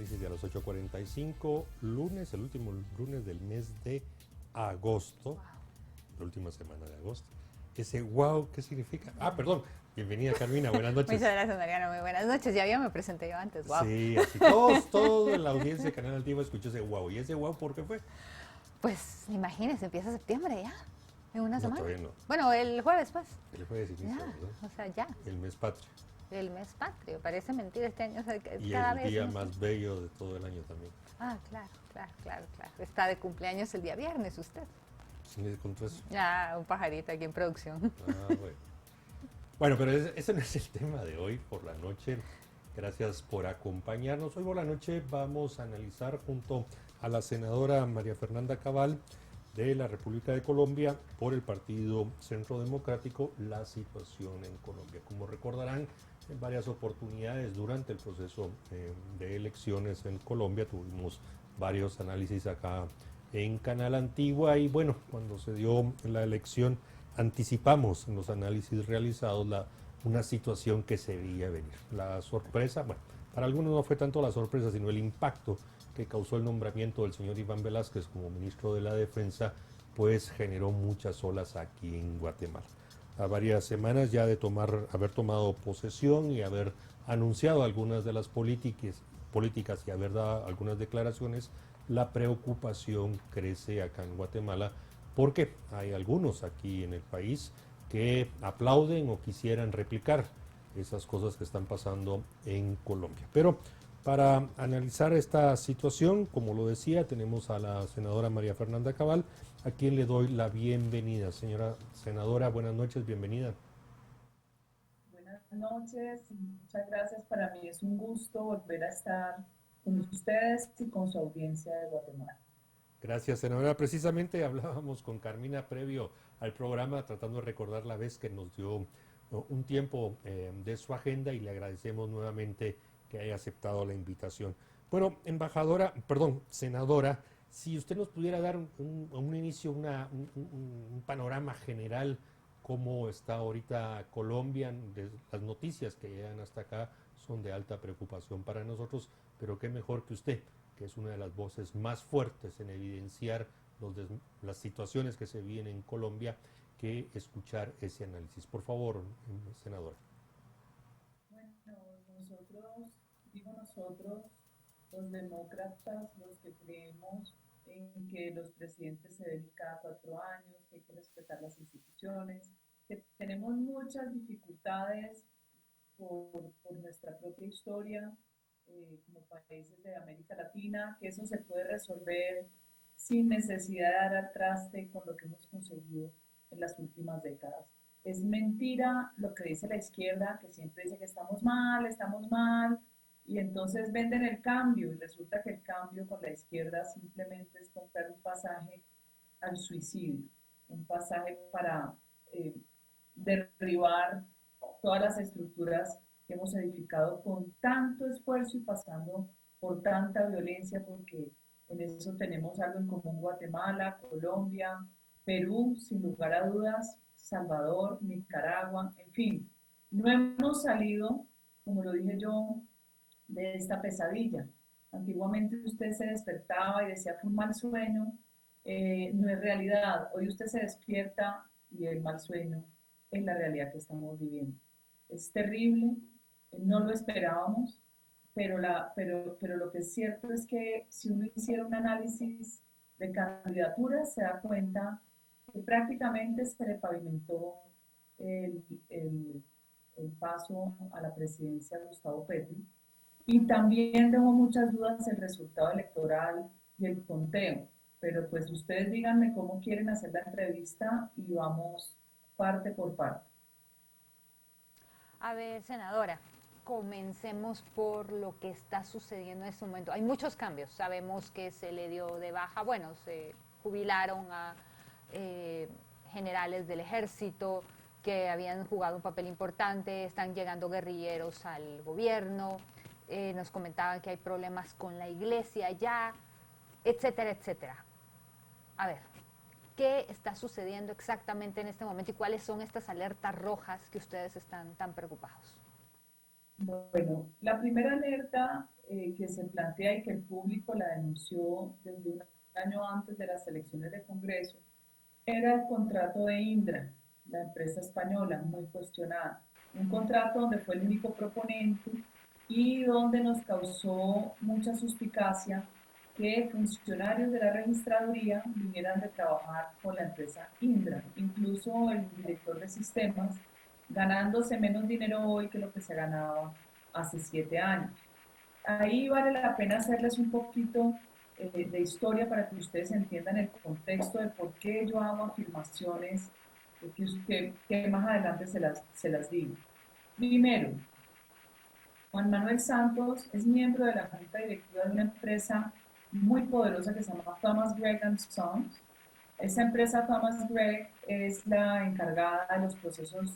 análisis de a las 8:45, lunes, el último lunes del mes de agosto, la última semana de agosto. Ese wow, ¿qué significa? Perdón, bienvenida Carmina, buenas noches. Muchas gracias, Mariano, muy buenas noches. Ya me presenté yo antes, wow. Sí, así todos la audiencia de Canal Altivo escuchó ese wow. ¿Y ese wow por qué fue? Pues imagínense, empieza septiembre ya, en una semana. Todavía no. Bueno, el jueves pues. El jueves inicia, Ya, ¿verdad? o sea, ya. El mes patrio. El mes patrio, parece mentira este año. O sea, Y cada el vez día no sé. más bello de todo el año también. Claro. Está de cumpleaños el día viernes usted. ¿Quién le contó eso? Un pajarito aquí en producción. Bueno. Bueno, pero ese no es el tema de hoy por la noche. Gracias por acompañarnos. Hoy por la noche vamos a analizar junto a la senadora María Fernanda Cabal de la República de Colombia por el Partido Centro Democrático la situación en Colombia. Como recordarán, en varias oportunidades durante el proceso de elecciones en Colombia tuvimos varios análisis acá en Canal Antigua y bueno, cuando se dio la elección anticipamos en los análisis realizados una situación que se veía venir. La sorpresa, bueno, para algunos no fue tanto la sorpresa, sino el impacto que causó el nombramiento del señor Iván Velázquez como ministro de la Defensa, pues generó muchas olas aquí en Guatemala. A varias semanas ya de haber tomado posesión y haber anunciado algunas de las políticas y haber dado algunas declaraciones, la preocupación crece acá en Guatemala porque hay algunos aquí en el país que aplauden o quisieran replicar esas cosas que están pasando en Colombia. Pero para analizar esta situación, como lo decía, tenemos a la senadora María Fernanda Cabal, a quien le doy la bienvenida. Señora senadora, buenas noches, bienvenida. Buenas noches, muchas gracias. Para mí es un gusto volver a estar con ustedes y con su audiencia de Guatemala. Gracias, senadora. Precisamente hablábamos con Carmina previo al programa, tratando de recordar la vez que nos dio un tiempo de su agenda y le agradecemos nuevamente que haya aceptado la invitación. Bueno, senadora, si usted nos pudiera dar un inicio, un panorama general, cómo está ahorita Colombia, las noticias que llegan hasta acá son de alta preocupación para nosotros, pero qué mejor que usted, que es una de las voces más fuertes en evidenciar las situaciones que se viven en Colombia, que escuchar ese análisis. Por favor, senadora. Bueno, nosotros, los demócratas, los que creemos en que los presidentes se deben cada 4 años, que hay que respetar las instituciones, que tenemos muchas dificultades por nuestra propia historia como países de América Latina, que eso se puede resolver sin necesidad de dar al traste con lo que hemos conseguido en las últimas décadas. Es mentira lo que dice la izquierda, que siempre dice que estamos mal, y entonces venden el cambio, y resulta que el cambio con la izquierda simplemente es comprar un pasaje al suicidio, un pasaje para derribar todas las estructuras que hemos edificado con tanto esfuerzo y pasando por tanta violencia, porque en eso tenemos algo en común Guatemala, Colombia, Perú, sin lugar a dudas, Salvador, Nicaragua, en fin. No hemos salido, como lo dije yo, de esta pesadilla. Antiguamente usted se despertaba y decía fue un mal sueño, no es realidad. Hoy usted se despierta y el mal sueño es la realidad que estamos viviendo. Es terrible, no lo esperábamos, pero lo que es cierto es que si uno hiciera un análisis de candidaturas, se da cuenta que prácticamente se le pavimentó el, el, el paso a la presidencia de Gustavo Petro. Y también tengo muchas dudas el resultado electoral y el conteo. Pero pues ustedes díganme cómo quieren hacer la entrevista y vamos parte por parte. A ver, senadora, comencemos por lo que está sucediendo en este momento. Hay muchos cambios. Sabemos que se le dio de baja, bueno, se jubilaron a generales del ejército que habían jugado un papel importante, están llegando guerrilleros al gobierno, nos comentaban que hay problemas con la iglesia ya, etcétera, etcétera. A ver, ¿qué está sucediendo exactamente en este momento y cuáles son estas alertas rojas que ustedes están tan preocupados? Bueno, la primera alerta que se plantea y que el público la denunció desde un año antes de las elecciones de Congreso, era el contrato de Indra, la empresa española, muy cuestionada. Un contrato donde fue el único proponente y donde nos causó mucha suspicacia que funcionarios de la registraduría vinieran de trabajar con la empresa Indra. Incluso el director de sistemas ganándose menos dinero hoy que lo que se ganaba hace 7 años. Ahí vale la pena hacerles un poquito de historia para que ustedes entiendan el contexto de por qué yo hago afirmaciones que más adelante se las digo. Primero, Juan Manuel Santos es miembro de la junta directiva de una empresa muy poderosa que se llama Thomas Gregg Sons. Esa empresa Thomas Gregg es la encargada de los procesos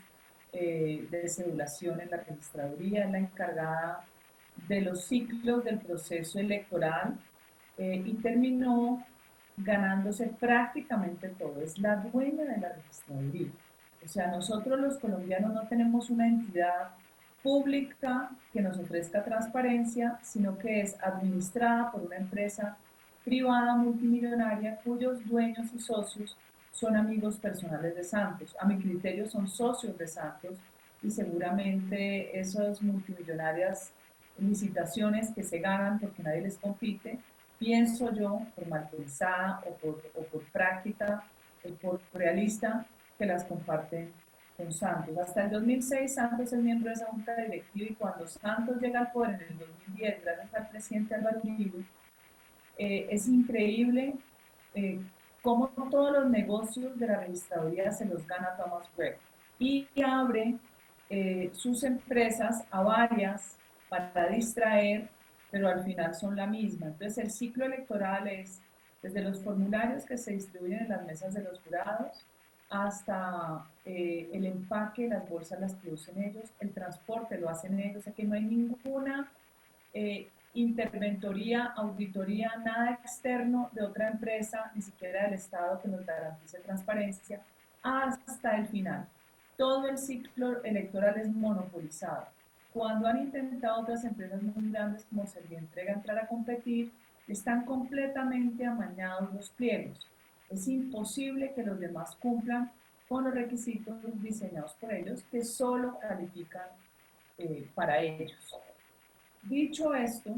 de cedulación en la registraduría, es la encargada de los ciclos del proceso electoral y terminó ganándose prácticamente todo. Es la dueña de la registraduría. O sea, nosotros los colombianos no tenemos una entidad pública que nos ofrezca transparencia, sino que es administrada por una empresa privada multimillonaria cuyos dueños y socios son amigos personales de Santos. A mi criterio son socios de Santos y seguramente esas multimillonarias licitaciones que se ganan porque nadie les compite, pienso yo, por mal pensada o por práctica o por realista, que las comparten con Santos. Hasta el 2006 Santos es miembro de esa junta directiva y cuando Santos llega al poder en el 2010, gracias al presidente Álvaro Uribe, es increíble cómo todos los negocios de la registraduría se los gana Thomas Gregg y abre sus empresas a varias para distraer, pero al final son la misma. Entonces el ciclo electoral es desde los formularios que se distribuyen en las mesas de los jurados hasta el empaque, las bolsas las producen ellos, el transporte lo hacen ellos, o sea que no hay ninguna interventoría, auditoría, nada externo de otra empresa, ni siquiera del Estado que nos garantice transparencia, hasta el final. Todo el ciclo electoral es monopolizado. Cuando han intentado otras empresas muy grandes como Servientrega entrar a competir, están completamente amañados los pliegos. Es imposible que los demás cumplan con los requisitos diseñados por ellos, que solo califican para ellos. Dicho esto,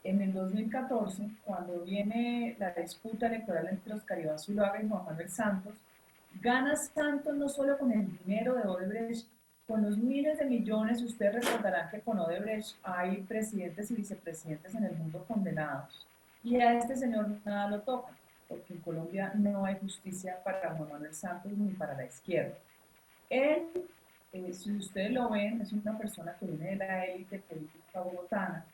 en el 2014, cuando viene la disputa electoral entre Oscar Iván Zuluaga y Juan Manuel Santos, gana Santos no solo con el dinero de Odebrecht, con los miles de millones. Ustedes recordarán que con Odebrecht hay presidentes y vicepresidentes en el mundo condenados. Y a este señor nada lo toca, porque en Colombia no hay justicia para Juan Manuel Santos ni para la izquierda. Él, si ustedes lo ven, es una persona que viene de la élite política bogotana,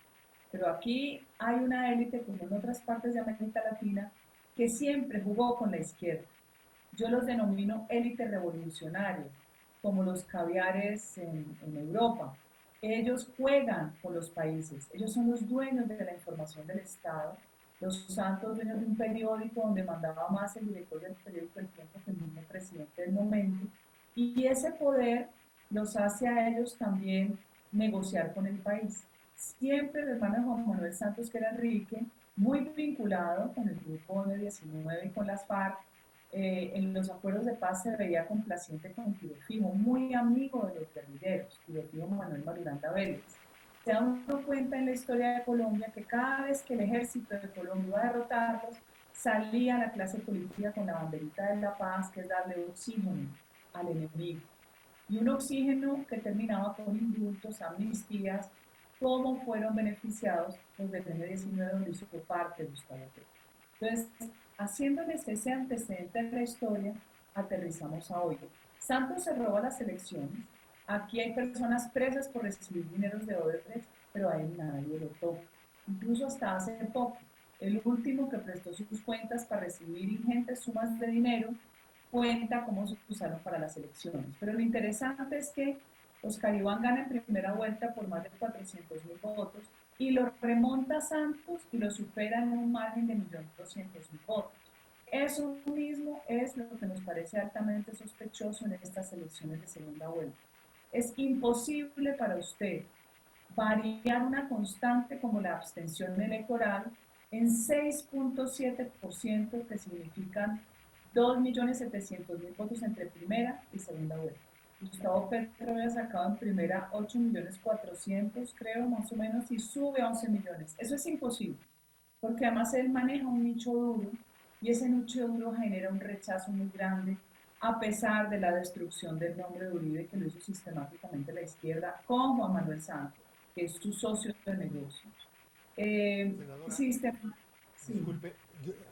pero aquí hay una élite, como en otras partes de América Latina, que siempre jugó con la izquierda. Yo los denomino élite revolucionaria, como los caviares en Europa. Ellos juegan con los países, ellos son los dueños de la información del Estado, los santos dueños de un periódico donde mandaba más el director del periódico El Tiempo que el mismo presidente del momento, y ese poder los hace a ellos también negociar con el país. Siempre el hermano Juan Manuel Santos, que era Enrique, muy vinculado con el grupo M19 y con las FARC, en los acuerdos de paz se veía complaciente con Tirofimo, muy amigo de los guerrilleros, Tirofimo Manuel Marulanda Vélez. Se da uno cuenta en la historia de Colombia que cada vez que el ejército de Colombia iba a derrotarlos, salía la clase política con la banderita de la paz, que es darle oxígeno al enemigo. Y un oxígeno que terminaba con indultos, amnistías, cómo fueron beneficiados los del M19 donde hizo parte de Gustavo Petro. Entonces, haciéndoles ese antecedente de la historia, aterrizamos a hoy. Santos se roba las elecciones. Aquí hay personas presas por recibir dineros de Odebrecht, pero a él nadie lo toca. Incluso hasta hace poco, el último que prestó sus cuentas para recibir ingentes sumas de dinero cuenta cómo se usaron para las elecciones. Pero lo interesante es que Oscar Iván gana en primera vuelta por más de 400.000 votos y lo remonta Santos y lo supera en un margen de 1.200.000 votos. Eso mismo es lo que nos parece altamente sospechoso en estas elecciones de segunda vuelta. Es imposible para usted variar una constante como la abstención electoral en 6,7%, que significan 2.700.000 votos entre primera y segunda vuelta. Gustavo Petro había sacado en primera 8.400.000, creo, más o menos, y sube a 11 millones. Eso es imposible, porque además él maneja un nicho duro y ese nicho duro genera un rechazo muy grande, a pesar de la destrucción del nombre de Uribe, que lo hizo sistemáticamente la izquierda, con Juan Manuel Santos, que es su socio de negocios. Senadora, Sistema, sí. disculpe,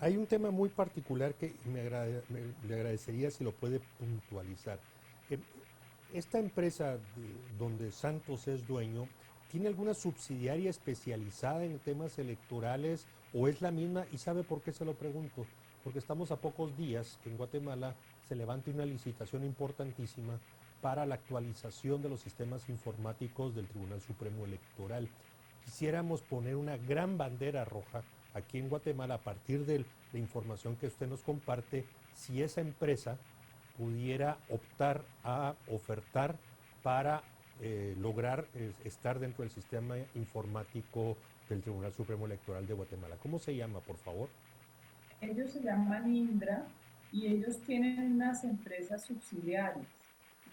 hay un tema muy particular que le agradecería si lo puede puntualizar. Eh, Esta empresa donde Santos es dueño, ¿tiene alguna subsidiaria especializada en temas electorales o es la misma? ¿Y sabe por qué se lo pregunto? Porque estamos a pocos días que en Guatemala se levante una licitación importantísima para la actualización de los sistemas informáticos del Tribunal Supremo Electoral. Quisiéramos poner una gran bandera roja aquí en Guatemala a partir de la información que usted nos comparte, si esa empresa pudiera optar a ofertar para lograr estar dentro del sistema informático del Tribunal Supremo Electoral de Guatemala. ¿Cómo se llama, por favor? Ellos se llaman Indra y ellos tienen unas empresas subsidiarias.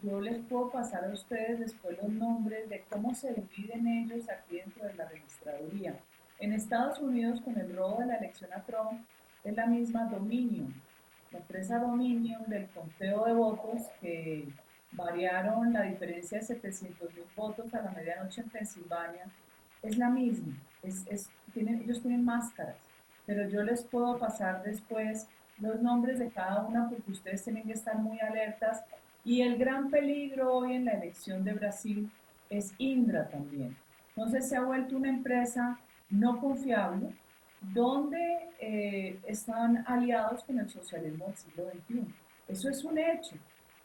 Yo les puedo pasar a ustedes después los nombres de cómo se dividen ellos aquí dentro de la registraduría. En Estados Unidos, con el robo de la elección a Trump, es la misma Dominion, la empresa Dominion del conteo de votos, que variaron la diferencia de 700.000 votos a la medianoche en Pensilvania, es la misma. Ellos tienen máscaras, pero yo les puedo pasar después los nombres de cada una, porque ustedes tienen que estar muy alertas. Y el gran peligro hoy en la elección de Brasil es Indra también. Entonces se ha vuelto una empresa no confiable, donde están aliados con el socialismo del siglo XXI. Eso es un hecho.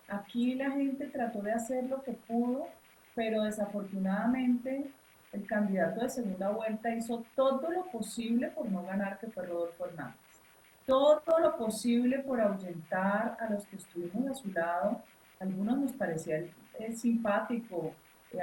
Aquí la gente trató de hacer lo que pudo, pero desafortunadamente el candidato de segunda vuelta hizo todo lo posible por no ganar, que fue Rodolfo Hernández. Todo lo posible por ahuyentar a los que estuvimos a su lado. Algunos nos parecía simpático,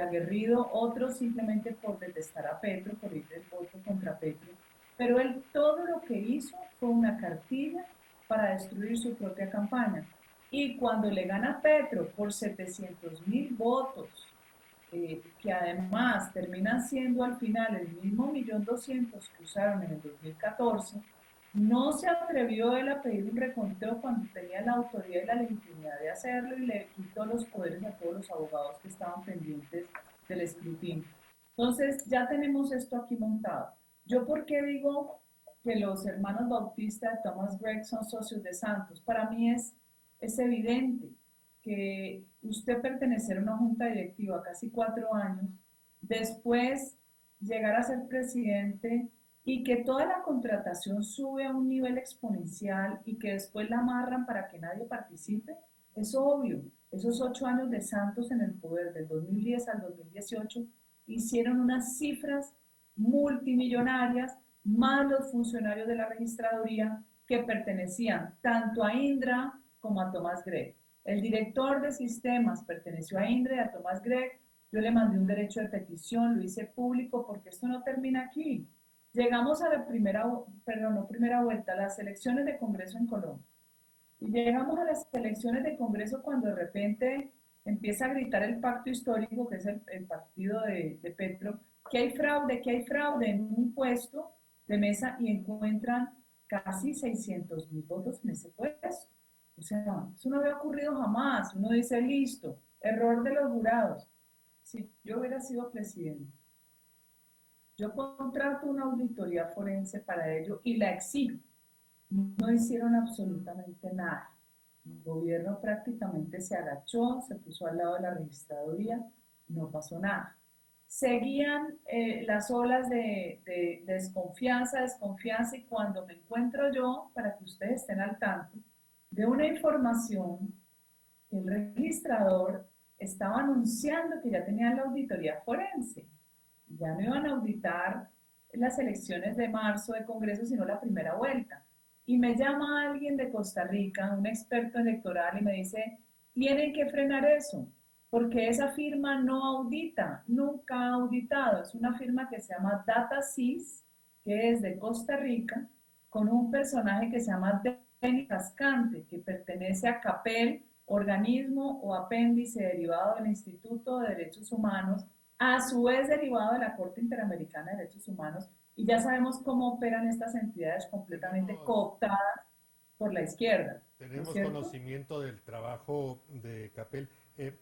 aguerrido, otros simplemente por detestar a Petro, por ir del voto contra Petro. Pero él todo lo que hizo fue una cartilla para destruir su propia campaña. Y cuando le gana Petro por 700.000 votos, que además terminan siendo al final el mismo 1.200.000 que usaron en el 2014, no se atrevió él a pedir un reconteo cuando tenía la autoridad y la legitimidad de hacerlo, y le quitó los poderes a todos los abogados que estaban pendientes del escrutinio. Entonces ya tenemos esto aquí montado. ¿Yo por qué digo que los hermanos Bautista de Thomas Gregg son socios de Santos? Para mí es evidente que usted pertenecer a una junta directiva casi 4 años, después llegar a ser presidente y que toda la contratación sube a un nivel exponencial y que después la amarran para que nadie participe, es obvio. Esos 8 años de Santos en el poder, del 2010 al 2018, hicieron unas cifras multimillonarias, más los funcionarios de la registraduría que pertenecían tanto a Indra como a Thomas Gregg. El director de sistemas perteneció a Indra y a Thomas Gregg. Yo le mandé un derecho de petición, lo hice público, porque esto no termina aquí. Llegamos a la primera vuelta, a las elecciones de Congreso en Colombia. Y llegamos a las elecciones de Congreso cuando de repente empieza a gritar el pacto histórico, que es el partido de Petro, que hay fraude en un puesto de mesa, y encuentran casi 600.000 votos en ese puesto. O sea, eso no había ocurrido jamás. Uno dice, listo, error de los jurados. Si yo hubiera sido presidente, yo contrato una auditoría forense para ello y la exijo. No hicieron absolutamente nada. El gobierno prácticamente se agachó, se puso al lado de la registraduría, no pasó nada. Seguían las olas de desconfianza, y cuando me encuentro yo, para que ustedes estén al tanto, de una información que el registrador estaba anunciando que ya tenían la auditoría forense. Ya no iban a auditar las elecciones de marzo de Congreso, sino la primera vuelta. Y me llama alguien de Costa Rica, un experto electoral, y me dice, tienen que frenar eso, porque esa firma no audita, nunca ha auditado. Es una firma que se llama DataSys, que es de Costa Rica, con un personaje que se llama Denis Cascante, que pertenece a CAPEL, organismo o apéndice derivado del Instituto de Derechos Humanos, a su vez derivado de la Corte Interamericana de Derechos Humanos, y ya sabemos cómo operan estas entidades completamente cooptadas por la izquierda. ¿No es Tenemos cierto? conocimiento del trabajo de CAPEL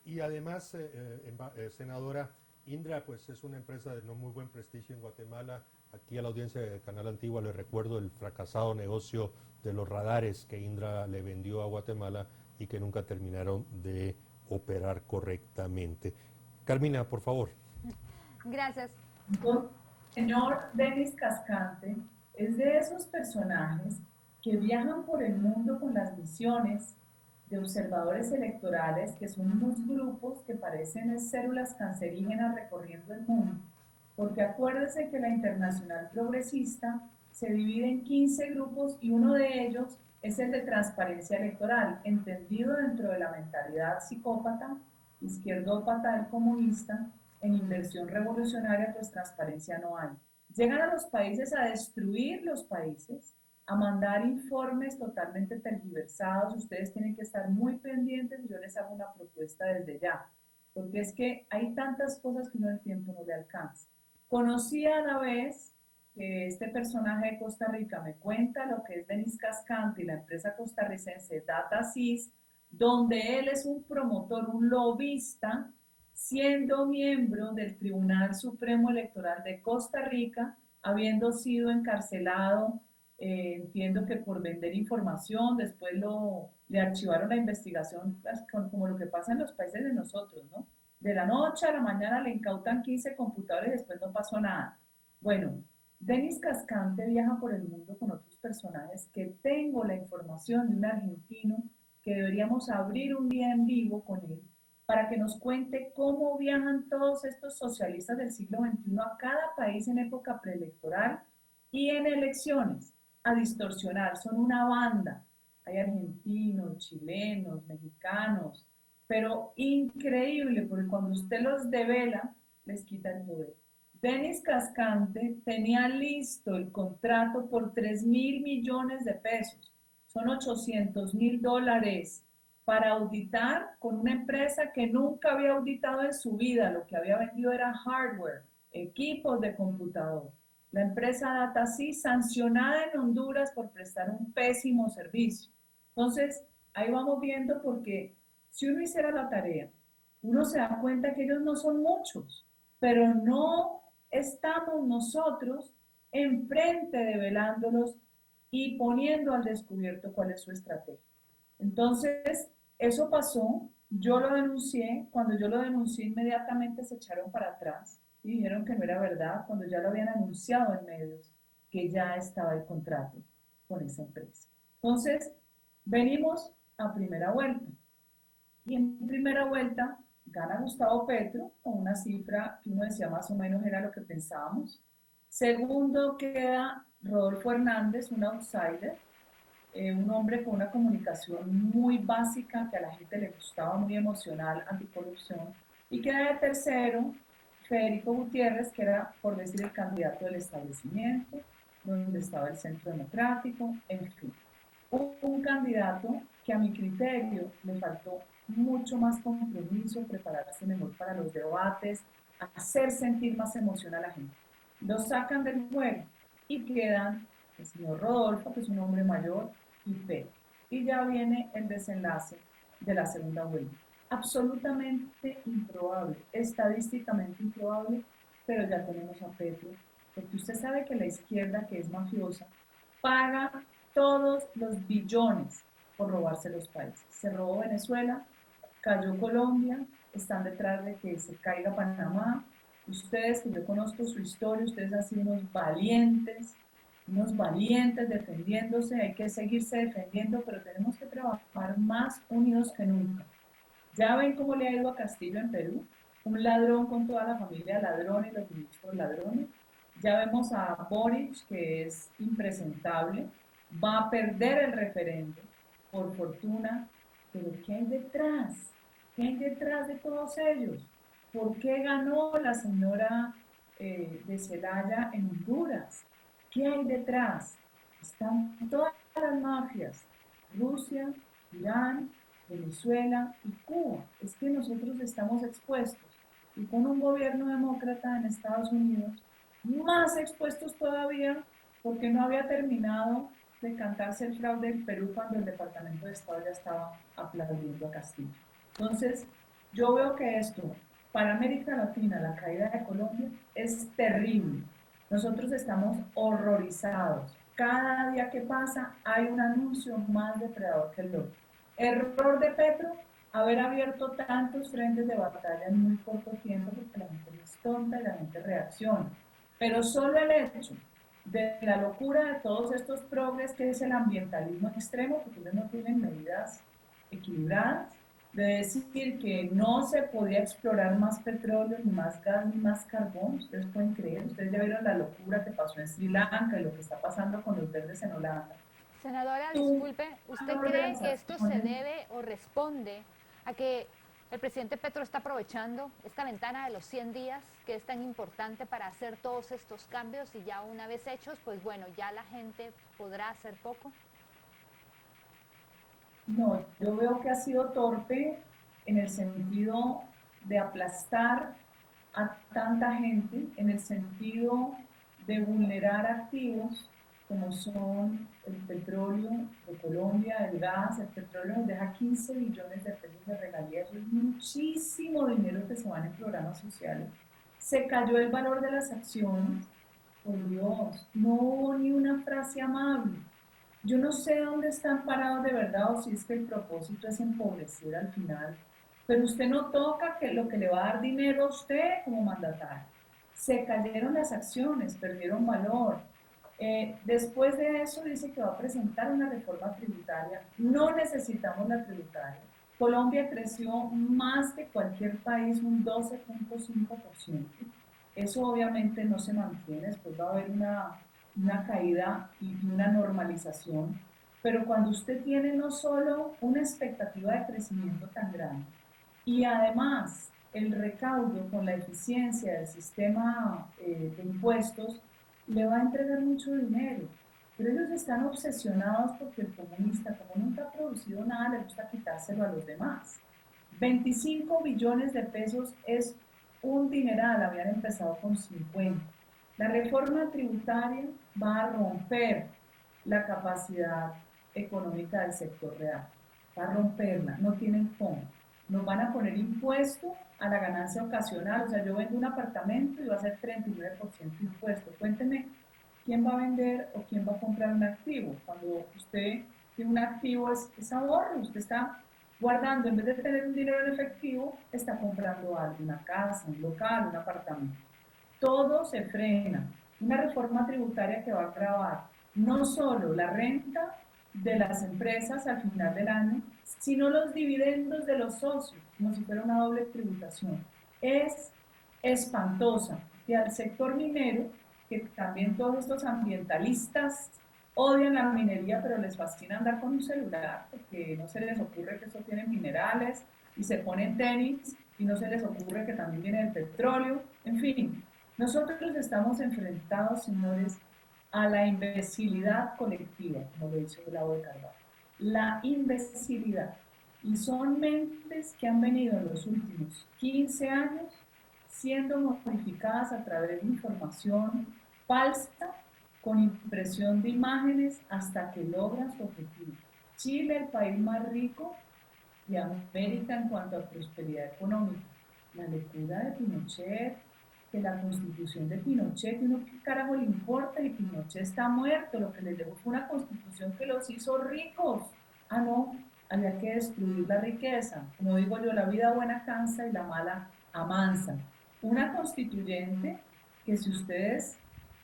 y además, senadora, Indra pues es una empresa de no muy buen prestigio en Guatemala. Aquí a la audiencia de Canal Antigua le recuerdo el fracasado negocio de los radares que Indra le vendió a Guatemala y que nunca terminaron de operar correctamente. Carmina, por favor. Gracias. El señor Denis Cascante es de esos personajes que viajan por el mundo con las misiones de observadores electorales, que son unos grupos que parecen células cancerígenas recorriendo el mundo, porque acuérdense que la Internacional Progresista se divide en 15 grupos y uno de ellos es el de transparencia electoral, entendido dentro de la mentalidad psicópata, izquierdópata del comunista. En inversión revolucionaria pues transparencia no hay. Llegan a los países a destruir los países, a mandar informes totalmente tergiversados. Ustedes tienen que estar muy pendientes y yo les hago una propuesta desde ya, porque es que hay tantas cosas que uno el tiempo no le alcanza. Conocí a la vez que este personaje de Costa Rica me cuenta lo que es Denis Cascante y la empresa costarricense DataSys, donde él es un promotor, un lobista, siendo miembro del Tribunal Supremo Electoral de Costa Rica, habiendo sido encarcelado, entiendo que por vender información, después le archivaron la investigación, como lo que pasa en los países de nosotros, ¿no? De la noche a la mañana le incautan 15 computadores y después no pasó nada. Bueno, Denis Cascante viaja por el mundo con otros personajes que tengo la información de un argentino que deberíamos abrir un día en vivo con él para que nos cuente cómo viajan todos estos socialistas del siglo XXI a cada país en época preelectoral y en elecciones a distorsionar. Son una banda. Hay argentinos, chilenos, mexicanos, pero increíble, porque cuando usted los devela, les quita el poder. Denis Cascante tenía listo el contrato por 3.000 millones de pesos, son $800.000, para auditar con una empresa que nunca había auditado en su vida. Lo que había vendido era hardware, equipos de computador. La empresa DataSys, sancionada en Honduras por prestar un pésimo servicio. Entonces, ahí vamos viendo, porque si uno hiciera la tarea, uno se da cuenta que ellos no son muchos, pero no estamos nosotros enfrente develándolos y poniendo al descubierto cuál es su estrategia. Entonces, eso pasó, yo lo denuncié, cuando yo lo denuncié inmediatamente se echaron para atrás y dijeron que no era verdad, cuando ya lo habían anunciado en medios, que ya estaba el contrato con esa empresa. Entonces, venimos a primera vuelta. Y en primera vuelta gana Gustavo Petro con una cifra que uno decía más o menos era lo que pensábamos. Segundo queda Rodolfo Hernández, un outsider, un hombre con una comunicación muy básica que a la gente le gustaba, muy emocional, anticorrupción. Y queda de tercero Federico Gutiérrez, que era, por decir, el candidato del establecimiento, donde estaba el Centro Democrático, en fin. Un candidato que a mi criterio le faltó mucho más compromiso, prepararse mejor para los debates, hacer sentir más emoción a la gente. Lo sacan del juego y quedan el señor Rodolfo, que es un hombre mayor, y Petro. Y ya viene el desenlace de la segunda vuelta. Absolutamente improbable, estadísticamente improbable, pero ya tenemos a Petro, porque usted sabe que la izquierda, que es mafiosa, paga todos los billones por robarse los países. Se robó Venezuela, cayó Colombia, están detrás de que se caiga Panamá. Ustedes, que yo conozco su historia, ustedes han sido unos valientes defendiéndose, hay que seguirse defendiendo, pero tenemos que trabajar más unidos que nunca. Ya ven cómo le ha ido a Castillo en Perú, un ladrón con toda la familia ladrón y los ministros ladrones. Ya vemos a Boric, que es impresentable, va a perder el referéndum, por fortuna, pero ¿qué hay detrás? ¿Qué ¿Qué hay detrás de todos ellos? ¿Por qué ganó la señora de Zelaya en Honduras? ¿Qué hay detrás? Están todas las mafias, Rusia, Irán, Venezuela y Cuba. Es que nosotros estamos expuestos y con un gobierno demócrata en Estados Unidos, más expuestos todavía porque no había terminado de cantarse el fraude en Perú cuando el Departamento de Estado ya estaba aplaudiendo a Castillo. Entonces, yo veo que esto, para América Latina, la caída de Colombia es terrible. Nosotros estamos horrorizados. Cada día que pasa hay un anuncio más depredador que el otro. Error de Petro, haber abierto tantos frentes de batalla en muy corto tiempo porque la gente no es tonta y la gente reacciona. Pero solo el hecho de la locura de todos estos progres que es el ambientalismo extremo, porque ellos no tienen medidas equilibradas, de decir que no se podía explorar más petróleo, ni más gas, ni más carbón. Ustedes pueden creer, ustedes ya vieron la locura que pasó en Sri Lanka y lo que está pasando con los verdes en Holanda. Senadora, Un disculpe, ¿usted valor de cree las que esto se acciones. debe o responde a que el presidente Petro está aprovechando esta ventana de los 100 días que es tan importante para hacer todos estos cambios y ya una vez hechos, pues bueno, ya la gente podrá hacer poco? No, yo veo que ha sido torpe en el sentido de aplastar a tanta gente, en el sentido de vulnerar activos como son el petróleo de Colombia, el gas. El petróleo nos deja 15 billones de pesos de regalías, eso es muchísimo dinero que se van en programas sociales. Se cayó el valor de las acciones, por Dios, no hubo ni una frase amable. Yo no sé dónde están parados de verdad o si es que el propósito es empobrecer al final, pero usted no toca que lo que le va a dar dinero a usted como mandatario. Se cayeron las acciones, perdieron valor. Después de eso dice que va a presentar una reforma tributaria. No necesitamos la tributaria. Colombia creció más que cualquier país, un 12,5%. Eso obviamente no se mantiene, después va a haber una caída y una normalización, pero cuando usted tiene no solo una expectativa de crecimiento tan grande y además el recaudo con la eficiencia del sistema de impuestos, le va a entregar mucho dinero. Pero ellos están obsesionados porque el comunista, como nunca ha producido nada, le gusta quitárselo a los demás. 25 billones de pesos es un dineral, habían empezado con 50. La reforma tributaria va a romper la capacidad económica del sector real, va a romperla, no tienen cómo. Nos van a poner impuesto a la ganancia ocasional, o sea, yo vendo un apartamento y va a ser 39% impuesto. Cuénteme, ¿quién va a vender o quién va a comprar un activo? Cuando usted tiene un activo es ahorro, usted está guardando, en vez de tener un dinero en efectivo, está comprando algo, una casa, un local, un apartamento. Todo se frena. Una reforma tributaria que va a gravar no solo la renta de las empresas al final del año, sino los dividendos de los socios, como si fuera una doble tributación. Es espantosa. Y al sector minero, que también todos estos ambientalistas odian la minería, pero les fascina andar con un celular, porque no se les ocurre que eso tiene minerales, y se ponen tenis, y no se les ocurre que también viene el petróleo. En fin, nosotros estamos enfrentados, señores, a la imbecilidad colectiva, como lo dice Olavo de Carvalho. La imbecilidad. Y son mentes que han venido en los últimos 15 años siendo modificadas a través de información falsa, con impresión de imágenes, hasta que logran su objetivo. Chile, el país más rico de América en cuanto a prosperidad económica. La lectura de Pinochet, que la constitución de Pinochet, uno qué carajo le importa, y Pinochet está muerto, lo que les dejó fue una constitución que los hizo ricos. Ah, no, había que destruir la riqueza. Como digo yo, la vida buena cansa y la mala amansa. Una constituyente que, si ustedes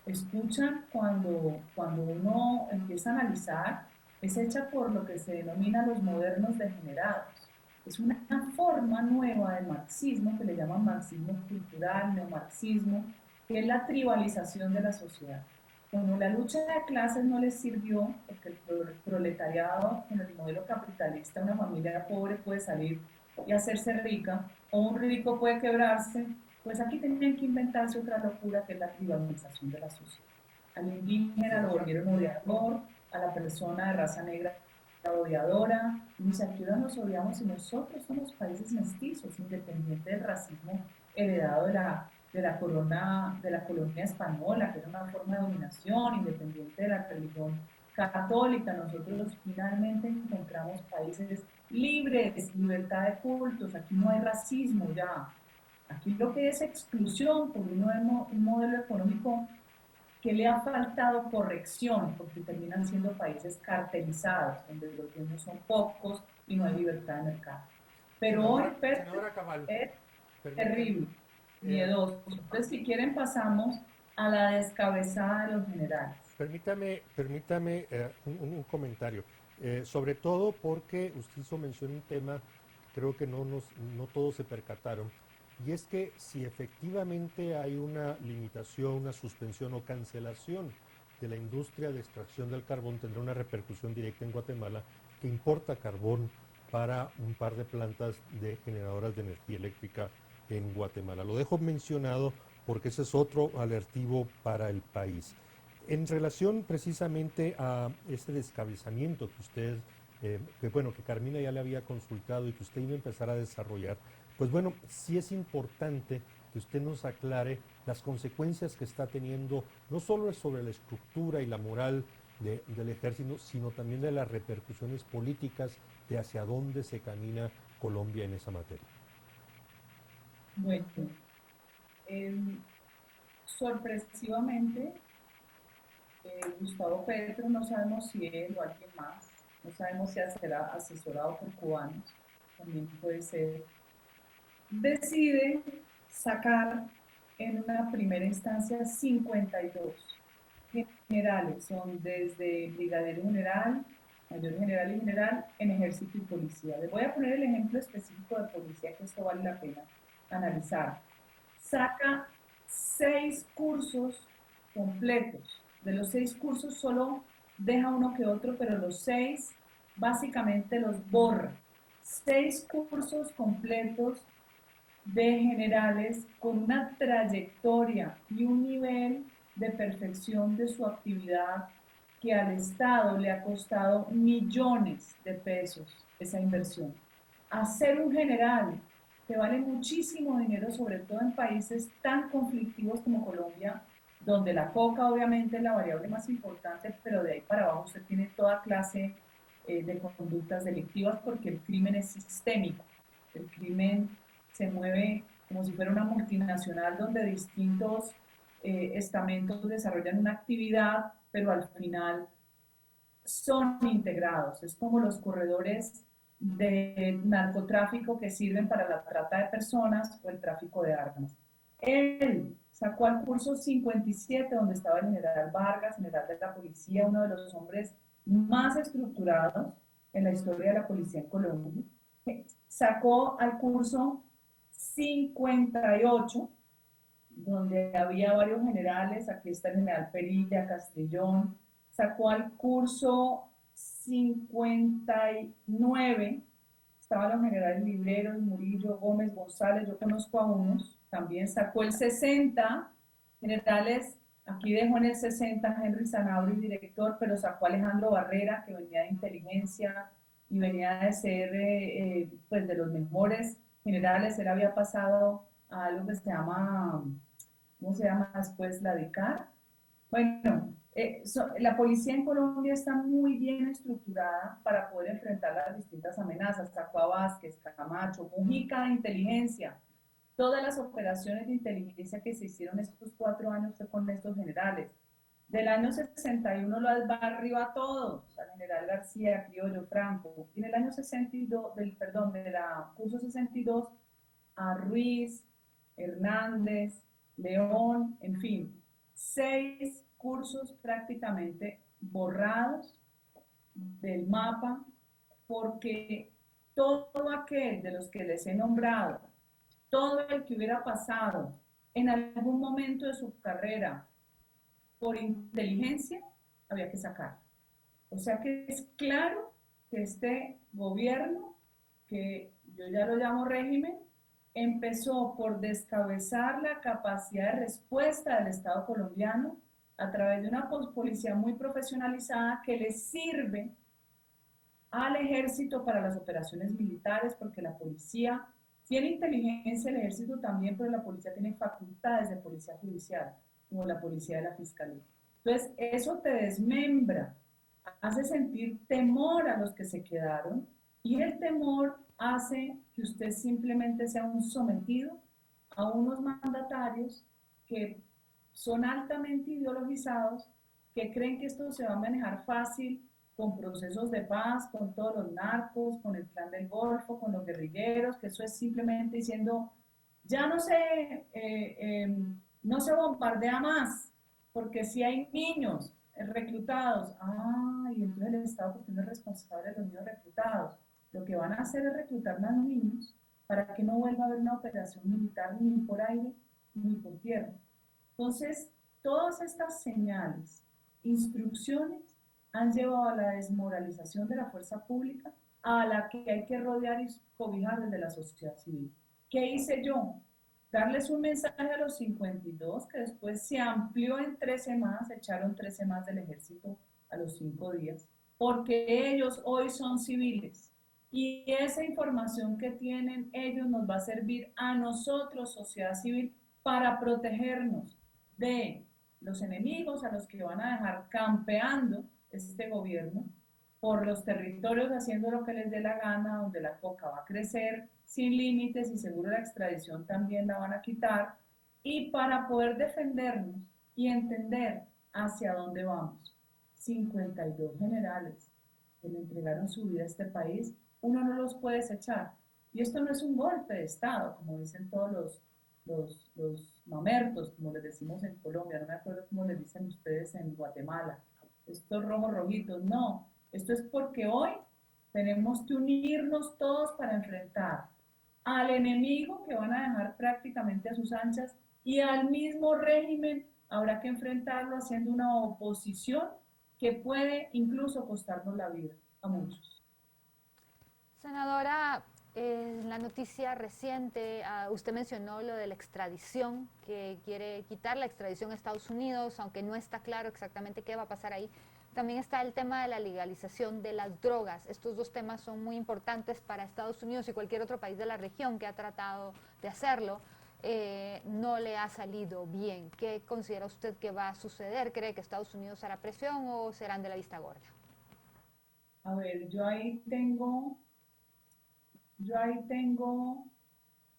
escuchan cuando uno empieza a analizar, es hecha por lo que se denomina los modernos degenerados. Es una forma nueva de marxismo que le llaman marxismo cultural, neomarxismo, que es la tribalización de la sociedad. Como la lucha de clases no les sirvió, porque el proletariado en el modelo capitalista, una familia pobre puede salir y hacerse rica, o un rico puede quebrarse, pues aquí tenían que inventarse otra locura que es la privatización de la sociedad. Al indígena lo volvieron odiador, a la persona de raza negra odiadora, y dice, aquí ahora nos odiamos y nosotros somos países mestizos, independiente del racismo heredado de la colonia española, que era una forma de dominación, independiente de la religión católica. Nosotros finalmente encontramos países libres, libertad de cultos, aquí no hay racismo ya. Aquí lo que es exclusión por un modelo económico que le ha faltado corrección, porque terminan siendo países cartelizados, donde los dueños son pocos y no hay libertad de mercado. Pero hoy, Petro, Senadora Cabal, es permítame, terrible, eh, miedoso. Entonces, si quieren, pasamos a la descabezada de los generales. permítame un comentario. Sobre todo porque usted hizo mención un tema, creo que no todos se percataron, y es que si efectivamente hay una limitación, una suspensión o cancelación de la industria de extracción del carbón, tendrá una repercusión directa en Guatemala, que importa carbón para un par de plantas de generadoras de energía eléctrica en Guatemala. Lo dejo mencionado porque ese es otro alertivo para el país. En relación precisamente a ese descabezamiento que usted, que Carmina ya le había consultado y que usted iba a empezar a desarrollar, pues bueno, sí es importante que usted nos aclare las consecuencias que está teniendo, no solo sobre la estructura y la moral del ejército, sino también de las repercusiones políticas de hacia dónde se camina Colombia en esa materia. Bueno, eh, sorpresivamente, Gustavo Petro, no sabemos si él o alguien más, no sabemos si será asesorado por cubanos, también puede ser, decide sacar en una primera instancia 52 generales, son desde brigadiero general, mayor general y general en ejército y policía. Les voy a poner el ejemplo específico de policía, que esto vale la pena analizar. Saca 6 cursos completos. De los 6 cursos solo deja uno que otro, pero los 6 básicamente los borra. 6 cursos completos de generales con una trayectoria y un nivel de perfección de su actividad que al Estado le ha costado millones de pesos esa inversión. Hacer un general que vale muchísimo dinero, sobre todo en países tan conflictivos como Colombia, donde la coca obviamente es la variable más importante, pero de ahí para abajo usted tiene toda clase de conductas delictivas porque el crimen es sistémico. El crimen se mueve como si fuera una multinacional donde distintos estamentos desarrollan una actividad, pero al final son integrados. Es como los corredores de narcotráfico que sirven para la trata de personas o el tráfico de armas. Él sacó al curso 57, donde estaba el general Vargas, general de la policía, uno de los hombres más estructurados en la historia de la policía en Colombia. Sacó al curso 58, donde había varios generales, aquí está el general Perilla, Castellón, sacó al curso 59, estaban los generales Libreros, Murillo, Gómez, González, yo conozco a unos, también sacó el 60, generales, aquí dejó en el 60 Henry Sanabria, director, pero sacó a Alejandro Barrera, que venía de inteligencia y venía de ser pues de los mejores generales. Él había pasado a algo que se llama, ¿cómo se llama después? La DICAR. Bueno, la policía en Colombia está muy bien estructurada para poder enfrentar las distintas amenazas. Sacó a Vázquez, Camacho, Mujica de inteligencia. Todas las operaciones de inteligencia que se hicieron estos 4 años fue con estos generales. Del año 61 lo barrió a todos, al general García, Criollo, Franco. Y en el año 62, de la curso 62, a Ruiz, Hernández, León, en fin, 6 cursos prácticamente borrados del mapa, porque todo aquel de los que les he nombrado, todo el que hubiera pasado en algún momento de su carrera por inteligencia, había que sacar. O sea que es claro que este gobierno que yo ya lo llamo régimen, empezó por descabezar la capacidad de respuesta del Estado colombiano a través de una policía muy profesionalizada que le sirve al ejército para las operaciones militares, porque la policía tiene inteligencia, el ejército también, pero la policía tiene facultades de policía judicial, como la policía de la fiscalía. Entonces, eso te desmembra, hace sentir temor a los que se quedaron, y el temor hace que usted simplemente sea un sometido a unos mandatarios que son altamente ideologizados, que creen que esto se va a manejar fácil con procesos de paz, con todos los narcos, con el clan del Golfo, con los guerrilleros, que eso es simplemente diciendo, ya no se bombardea más, porque si hay niños reclutados, y entonces el Estado, porque no es responsable de los niños reclutados, lo que van a hacer es reclutar más niños para que no vuelva a haber una operación militar ni por aire ni por tierra. Entonces, todas estas señales, instrucciones, han llevado a la desmoralización de la fuerza pública, a la que hay que rodear y cobijar desde la sociedad civil. ¿Qué hice yo? Darles un mensaje a los 52, que después se amplió en 13 más, echaron 13 más del ejército a los 5 días, porque ellos hoy son civiles. Y esa información que tienen ellos nos va a servir a nosotros, sociedad civil, para protegernos de los enemigos a los que van a dejar campeando este gobierno por los territorios haciendo lo que les dé la gana, donde la coca va a crecer sin límites y seguro la extradición también la van a quitar, y para poder defendernos y entender hacia dónde vamos. 52 generales que le entregaron su vida a este país, uno no los puede desechar. Y esto no es un golpe de Estado, como dicen todos los mamertos, como les decimos en Colombia, no me acuerdo cómo les dicen ustedes en Guatemala, estos rojos rojitos, no, esto es porque hoy tenemos que unirnos todos para enfrentar al enemigo que van a dejar prácticamente a sus anchas y al mismo régimen habrá que enfrentarlo haciendo una oposición que puede incluso costarnos la vida a muchos. Senadora, en la noticia reciente, usted mencionó lo de la extradición, que quiere quitar la extradición a Estados Unidos, aunque no está claro exactamente qué va a pasar ahí. También está el tema de la legalización de las drogas. Estos dos temas son muy importantes para Estados Unidos y cualquier otro país de la región que ha tratado de hacerlo. No le ha salido bien. ¿Qué considera usted que va a suceder? ¿Cree que Estados Unidos hará presión o serán de la vista gorda? A ver, yo ahí tengo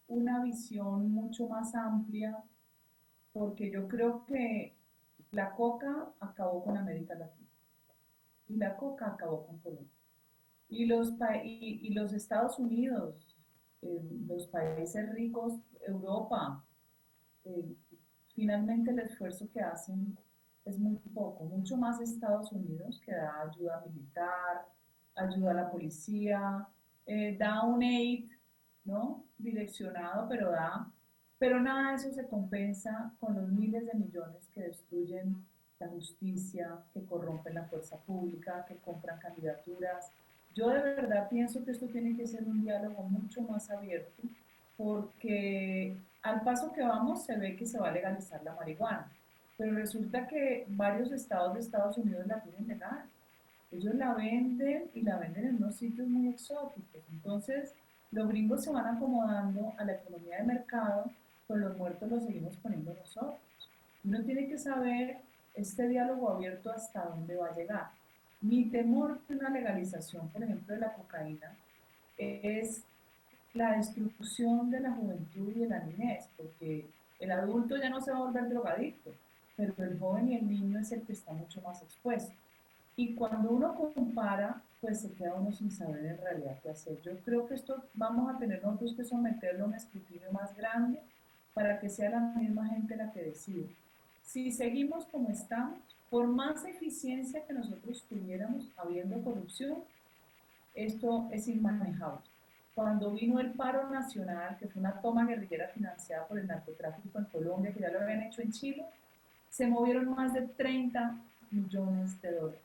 una visión mucho más amplia, porque yo creo que la coca acabó con América Latina y la coca acabó con Colombia. Y los Estados Unidos, los países ricos, Europa, eh, finalmente el esfuerzo que hacen es muy poco, mucho más Estados Unidos, que da ayuda militar, ayuda a la policía, da un aid, ¿no? Direccionado, pero nada de eso se compensa con los miles de millones que destruyen la justicia, que corrompen la fuerza pública, que compran candidaturas. Yo de verdad pienso que esto tiene que ser un diálogo mucho más abierto, porque al paso que vamos se ve que se va a legalizar la marihuana, pero resulta que varios estados de Estados Unidos la tienen legal. Ellos la venden y la venden en unos sitios muy exóticos. Entonces, los gringos se van acomodando a la economía de mercado, pues los muertos los seguimos poniendo nosotros. Uno tiene que saber este diálogo abierto hasta dónde va a llegar. Mi temor de una legalización, por ejemplo, de la cocaína, es la destrucción de la juventud y de la niñez, porque el adulto ya no se va a volver drogadicto, pero el joven y el niño es el que está mucho más expuesto. Y cuando uno compara, pues se queda uno sin saber en realidad qué hacer. Yo creo que esto vamos a tener nosotros que someterlo a un escrutinio más grande para que sea la misma gente la que decida. Si seguimos como estamos, por más eficiencia que nosotros tuviéramos habiendo corrupción, esto es inmanejable. Cuando vino el paro nacional, que fue una toma guerrillera financiada por el narcotráfico en Colombia, que ya lo habían hecho en Chile, se movieron más de 30 millones de dólares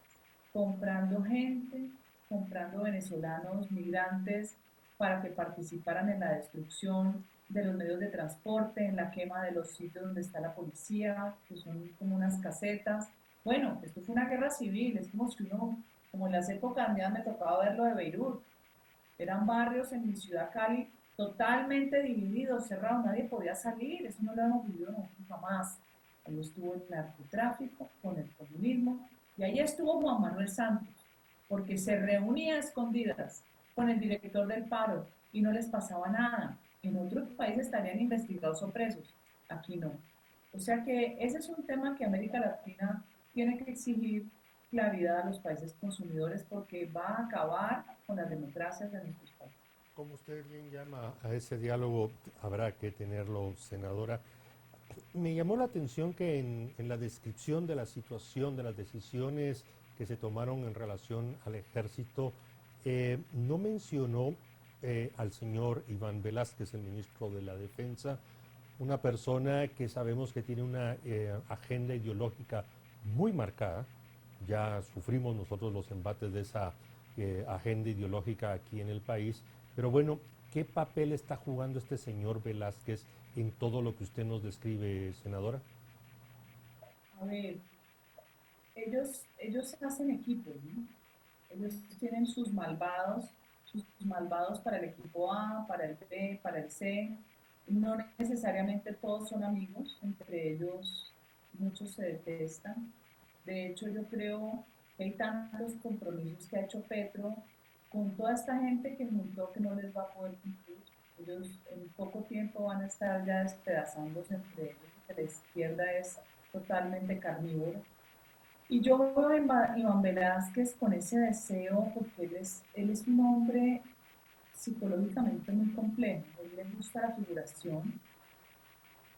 comprando gente, comprando venezolanos, migrantes, para que participaran en la destrucción de los medios de transporte, en la quema de los sitios donde está la policía, que son como unas casetas. Bueno, esto fue una guerra civil, es como si uno, como en las épocas mías me tocaba ver lo de Beirut, eran barrios en mi ciudad Cali totalmente divididos, cerrados, nadie podía salir, eso no lo hemos vivido jamás. Ahí estuvo el narcotráfico con el comunismo y ahí estuvo Juan Manuel Santos, porque se reunía a escondidas con el director del paro y no les pasaba nada. En otros países estarían investigados o presos, aquí no. O sea que ese es un tema que América Latina tiene que exigir claridad a los países consumidores porque va a acabar con las democracias de nuestros países. Como usted bien llama a ese diálogo, habrá que tenerlo, senadora. Me llamó la atención que en la descripción de la situación, de las decisiones que se tomaron en relación al ejército, no mencionó al señor Iván Velázquez, el ministro de la Defensa, una persona que sabemos que tiene una agenda ideológica muy marcada. Ya sufrimos nosotros los embates de esa agenda ideológica aquí en el país. Pero bueno, ¿qué papel está jugando este señor Velázquez en todo lo que usted nos describe, senadora? A ver, ellos hacen equipos, ¿no? Ellos tienen sus malvados para el equipo A, para el B, para el C. No necesariamente todos son amigos, entre ellos muchos se detestan. De hecho, yo creo que hay tantos compromisos que ha hecho Petro con toda esta gente que montó que no les va a poder cumplir. Ellos en poco tiempo van a estar ya despedazándose entre ellos, porque la izquierda es totalmente carnívora. Y yo veo a Iván Velázquez con ese deseo, porque él es un hombre psicológicamente muy complejo, a él le gusta la figuración.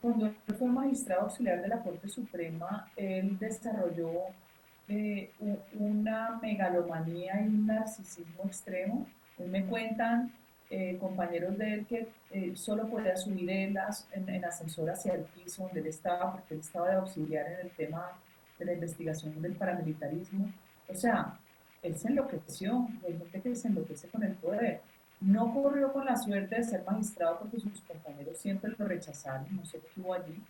Cuando él fue magistrado auxiliar de la Corte Suprema, él desarrolló una megalomanía y un narcisismo extremo. Él me cuentan compañeros de él que solo podía subir en ascensor hacia el piso donde él estaba, porque él estaba de auxiliar en el tema de la investigación del paramilitarismo. O sea, él se enloqueció, hay gente que se enloquece con el poder. No corrió con la suerte de ser magistrado porque sus compañeros siempre lo rechazaron, no sé qué hubo allí.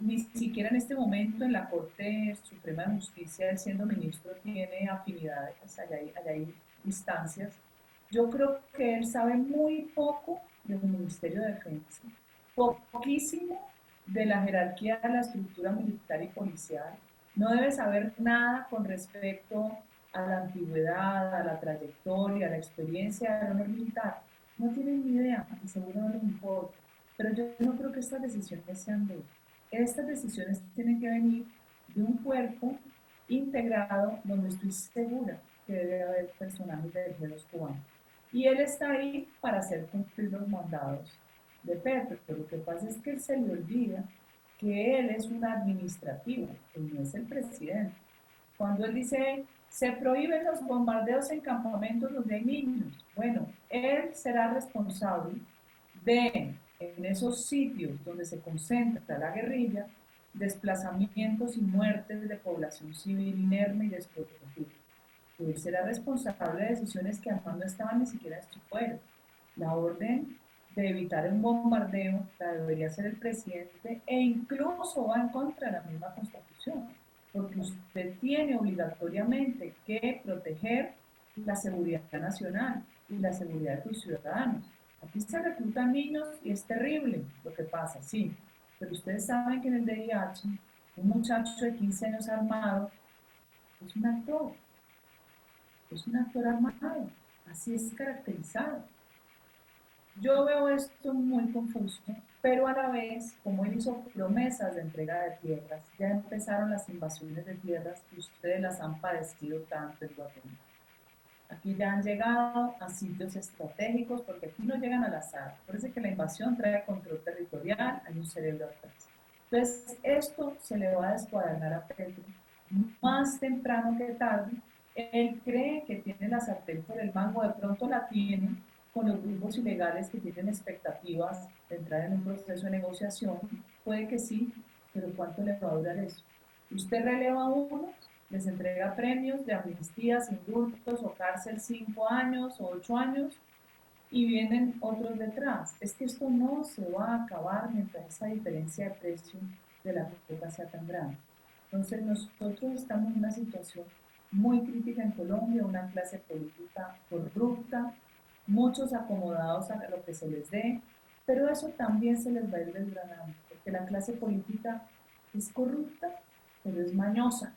Ni siquiera en este momento en la Corte Suprema de Justicia, él siendo ministro, tiene afinidades, allá hay distancias. Yo creo que él sabe muy poco del Ministerio de Defensa, poquísimo de la jerarquía de la estructura militar y policial. No debe saber nada con respecto a la antigüedad, a la trayectoria, a la experiencia del honor militar. No tienen ni idea y seguro no les importa. Pero yo no creo que estas decisiones sean de él. Estas decisiones tienen que venir de un cuerpo integrado donde estoy segura que debe haber personajes de guerreros cubanos. Y él está ahí para hacer cumplir los mandados de Petro. Pero lo que pasa es que él se le olvida que él es un administrativo, él no es el presidente. Cuando él dice, se prohíben los bombardeos en campamentos donde hay niños, bueno, él será responsable de, en esos sitios donde se concentra la guerrilla, desplazamientos y muertes de población civil inerme y desprotegida. Él será responsable de decisiones que además no estaban ni siquiera en su fuero. La orden de evitar un bombardeo la debería ser el presidente e incluso va en contra de la misma Constitución, porque usted tiene obligatoriamente que proteger la seguridad nacional y la seguridad de sus ciudadanos. Aquí se reclutan niños y es terrible lo que pasa, sí, pero ustedes saben que en el DIH un muchacho de 15 años armado es un actor armado, así es caracterizado. Yo veo esto muy confuso, pero a la vez, como él hizo promesas de entrega de tierras, ya empezaron las invasiones de tierras y ustedes las han padecido tanto en Guatemala. Aquí ya han llegado a sitios estratégicos porque aquí no llegan al azar. Parece que la invasión trae control territorial, hay un cerebro atrás. Entonces, esto se le va a descuadernar a Petro más temprano que tarde. Él cree que tiene la sartén por el mango, de pronto la tiene con los grupos ilegales que tienen expectativas de entrar en un proceso de negociación. Puede que sí, pero ¿cuánto le va a durar eso? Usted releva a uno, les entrega premios de amnistías, indultos o cárcel 5 años o 8 años y vienen otros detrás. Es que esto no se va a acabar mientras esa diferencia de precio de la coca sea tan grande. Entonces nosotros estamos en una situación muy crítica en Colombia, una clase política corrupta, muchos acomodados a lo que se les dé, pero eso también se les va a ir desgranando, porque la clase política es corrupta, pero es mañosa.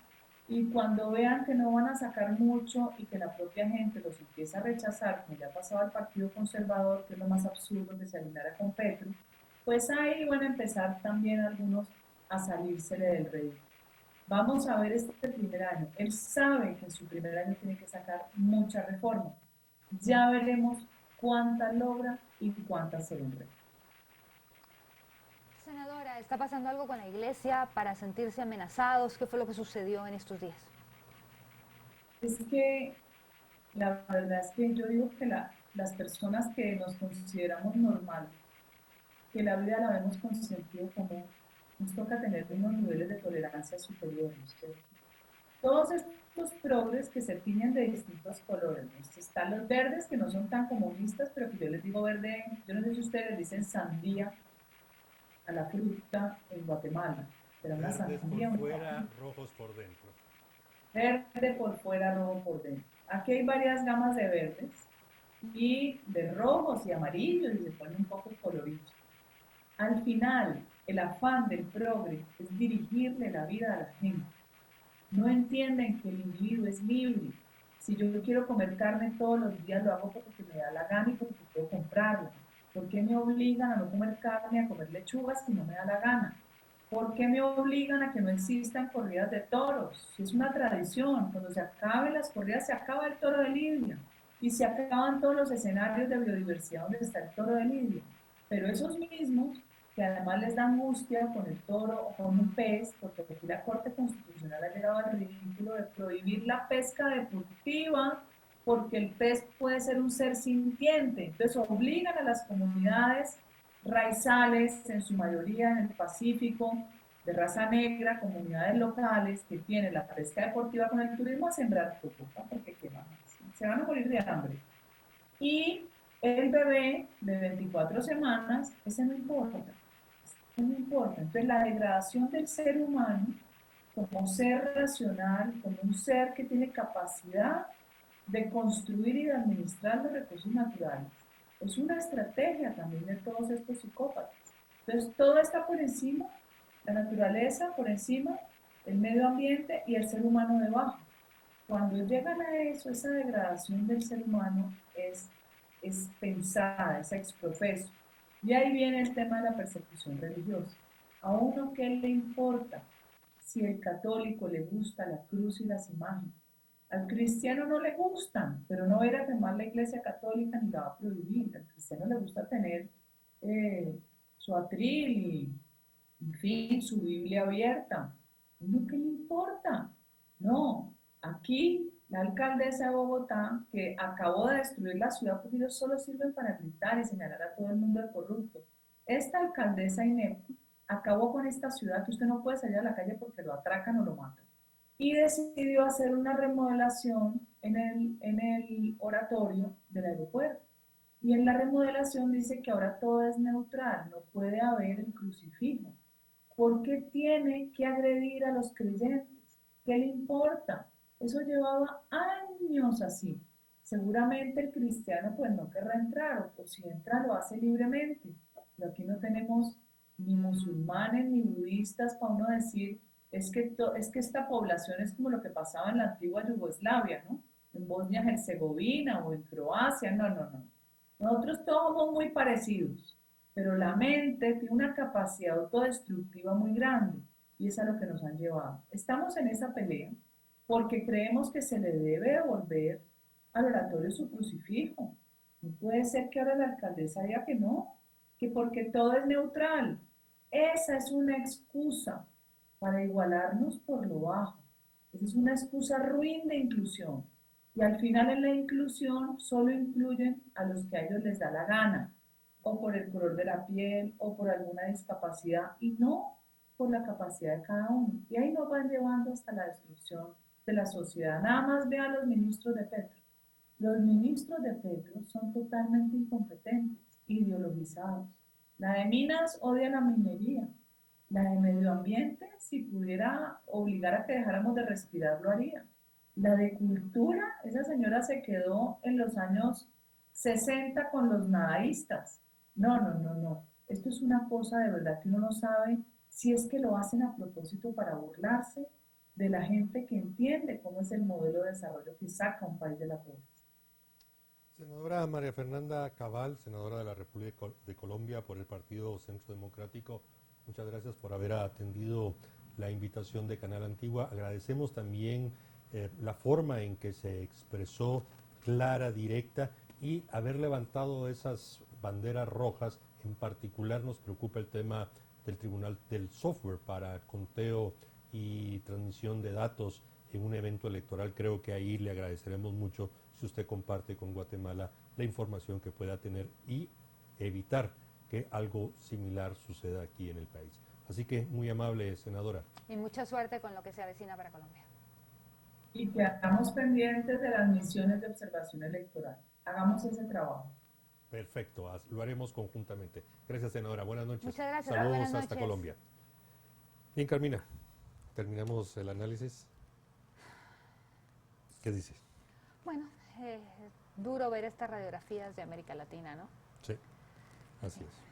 Y cuando vean que no van a sacar mucho y que la propia gente los empieza a rechazar, como ya ha pasado al Partido Conservador, que es lo más absurdo que se alineara con Petro, pues ahí van a empezar también algunos a salírsele del rey. Vamos a ver este primer año. Él sabe que en su primer año tiene que sacar mucha reforma. Ya veremos cuántas logra y cuántas se vendrán. Senadora, ¿está pasando algo con la iglesia para sentirse amenazados? ¿Qué fue lo que sucedió en estos días? Es que la verdad es que yo digo que las personas que nos consideramos normales, que la vida la vemos con sentido común, nos toca tener unos niveles de tolerancia superiores, ¿cierto? Todos estos progres que se tiñen de distintos colores, ¿no? Están los verdes que no son tan comunistas, pero que yo les digo verde, yo no sé si ustedes dicen sandía a la fruta en Guatemala, pero una Verdes por sandía, fuera, rojos por dentro. verde por fuera, rojo por dentro. Aquí hay varias gamas de verdes y de rojos y amarillos y se ponen un poco coloridos. Al final, el afán del progre es dirigirle la vida a la gente. No entienden que el individuo es libre. Si yo quiero comer carne todos los días, lo hago porque me da la gana y porque puedo comprarla. ¿Por qué me obligan a no comer carne, a comer lechugas si no me da la gana? ¿Por qué me obligan a que no existan corridas de toros? Si es una tradición, cuando se acaben las corridas, se acaba el toro de Lidia y se acaban todos los escenarios de biodiversidad donde está el toro de Lidia. Pero esos mismos, que además les da angustia con el toro o con un pez, porque aquí la Corte Constitucional ha llegado al ridículo de prohibir la pesca deportiva porque el pez puede ser un ser sintiente. Entonces obligan a las comunidades raizales, en su mayoría en el Pacífico, de raza negra, comunidades locales que tienen la pesca deportiva con el turismo a sembrar coco, ¿no? Porque ¿qué más? Se van a morir de hambre. Y el bebé de 24 semanas, ese no importa, ese no importa. Entonces la degradación del ser humano como ser racional, como un ser que tiene capacidad de construir y de administrar los recursos naturales. Es una estrategia también de todos estos psicópatas. Entonces, todo está por encima, la naturaleza por encima, el medio ambiente y el ser humano debajo. Cuando llegan a eso, esa degradación del ser humano es pensada, es exprofeso. Y ahí viene el tema de la persecución religiosa. ¿A uno qué le importa si el católico le gusta la cruz y las imágenes? Al cristiano no le gustan, pero no era quemar la iglesia católica ni la va a prohibir. Al cristiano le gusta tener su atril y, en fin, su Biblia abierta. ¿No qué le importa? No, aquí la alcaldesa de Bogotá, que acabó de destruir la ciudad porque ellos solo sirven para gritar y señalar a todo el mundo de corrupto. Esta alcaldesa inepta acabó con esta ciudad que usted no puede salir a la calle porque lo atracan o lo matan y decidió hacer una remodelación en el oratorio del aeropuerto. Y en la remodelación dice que ahora todo es neutral, no puede haber el crucifijo. ¿Por qué tiene que agredir a los creyentes? ¿Qué le importa? Eso llevaba años así. Seguramente el cristiano pues no querrá entrar, o si entra lo hace libremente. Pero aquí no tenemos ni musulmanes ni budistas para uno decir es que esta población es como lo que pasaba en la antigua Yugoslavia, ¿no? En Bosnia-Herzegovina o en Croacia, no, no, no. Nosotros todos somos muy parecidos, pero la mente tiene una capacidad autodestructiva muy grande y es a lo que nos han llevado. Estamos en esa pelea porque creemos que se le debe devolver al oratorio su crucifijo. No puede ser que ahora la alcaldesa diga que no, que porque todo es neutral. Esa es una excusa para igualarnos por lo bajo. Esa es una excusa ruin de inclusión. Y al final en la inclusión solo incluyen a los que a ellos les da la gana, o por el color de la piel, o por alguna discapacidad, y no por la capacidad de cada uno. Y ahí nos van llevando hasta la destrucción de la sociedad. Nada más vean los ministros de Petro. Los ministros de Petro son totalmente incompetentes, ideologizados. La de Minas odia la minería. La de Medio Ambiente, si pudiera obligar a que dejáramos de respirar, lo haría. La de Cultura, esa señora se quedó en los años 60 con los nadaístas. No, no, no, no. Esto es una cosa de verdad que uno no sabe si es que lo hacen a propósito para burlarse de la gente que entiende cómo es el modelo de desarrollo que saca a un país de la pobreza. Senadora María Fernanda Cabal, senadora de la República de Colombia por el Partido Centro Democrático, muchas gracias por haber atendido la invitación de Canal Antigua. Agradecemos también la forma en que se expresó clara, directa y haber levantado esas banderas rojas. En particular nos preocupa el tema del Tribunal del Software para conteo y transmisión de datos en un evento electoral. Creo que ahí le agradeceremos mucho si usted comparte con Guatemala la información que pueda tener y evitar que algo similar suceda aquí en el país. Así que muy amable, senadora. Y mucha suerte con lo que se avecina para Colombia. Y quedamos pendientes de las misiones de observación electoral. Hagamos ese trabajo. Perfecto, lo haremos conjuntamente. Gracias, senadora. Buenas noches. Muchas gracias. Saludos Buenas hasta noches. Colombia. Bien, Carmina, terminamos el análisis. ¿Qué dices? Bueno, duro ver estas radiografías de América Latina, ¿no? Sí, así es.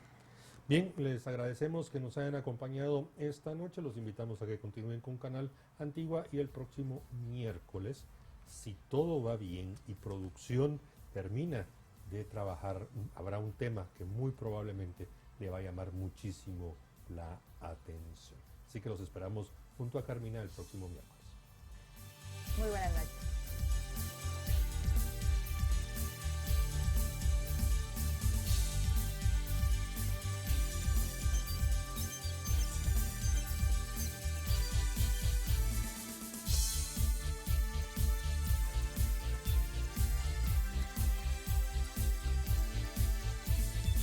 Bien, les agradecemos que nos hayan acompañado esta noche. Los invitamos a que continúen con Canal Antigua y el próximo miércoles, si todo va bien y producción termina de trabajar, habrá un tema que muy probablemente le va a llamar muchísimo la atención. Así que los esperamos junto a Carmina el próximo miércoles. Muy buenas noches.